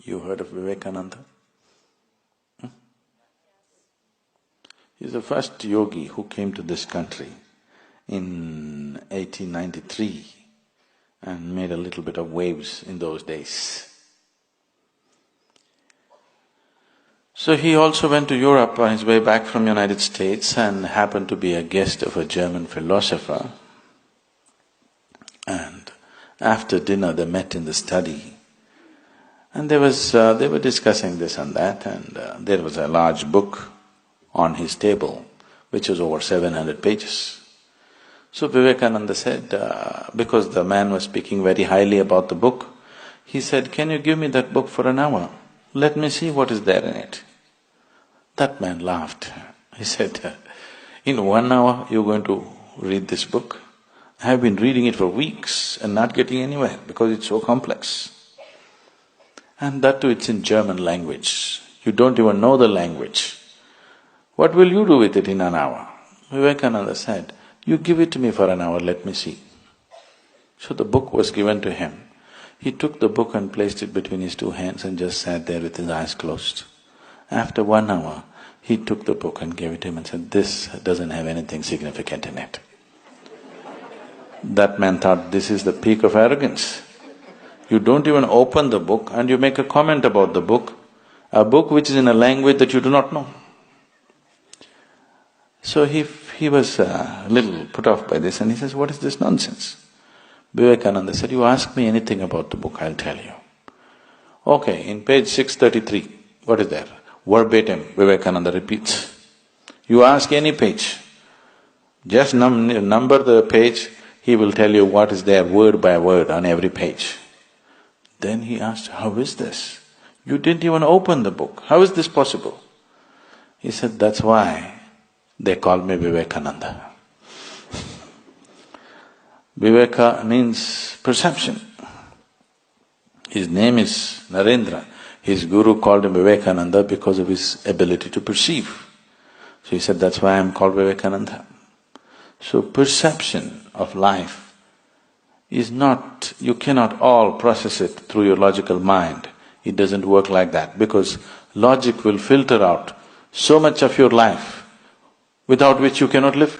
You heard of Vivekananda? He's the first yogi who came to this country in 1893 and made a little bit of waves in those days. So he also went to Europe on his way back from United States and happened to be a guest of a German philosopher. And after dinner they met in the study and they were discussing this and that, and there was a large book on his table which was over 700 pages. So Vivekananda said, because the man was speaking very highly about the book, he said, "Can you give me that book for an hour? Let me see what is there in it." That man laughed. He said, "In 1 hour you're going to read this book? I have been reading it for weeks and not getting anywhere because it's so complex. And that too, it's in German language. You don't even know the language. What will you do with it in an hour?" Vivekananda said, "You give it to me for an hour, let me see." So the book was given to him. He took the book and placed it between his two hands and just sat there with his eyes closed. After 1 hour, he took the book and gave it to him and said, "This doesn't have anything significant in it." That man thought, this is the peak of arrogance. You don't even open the book and you make a comment about the book, a book which is in a language that you do not know. So he was a little put off by this and he says, "What is this nonsense?" Vivekananda said, "You ask me anything about the book, I'll tell you." Okay, in page 633, what is there? Verbatim, Vivekananda repeats. You ask any page, just number the page, he will tell you what is there word by word on every page. Then he asked, "How is this? You didn't even open the book. How is this possible?" He said, "That's why they call me Vivekananda." Viveka means perception. His name is Narendra. His guru called him Vivekananda because of his ability to perceive. So he said, "That's why I'm called Vivekananda." So perception of life is not… you cannot all process it through your logical mind. It doesn't work like that because logic will filter out so much of your life without which you cannot live.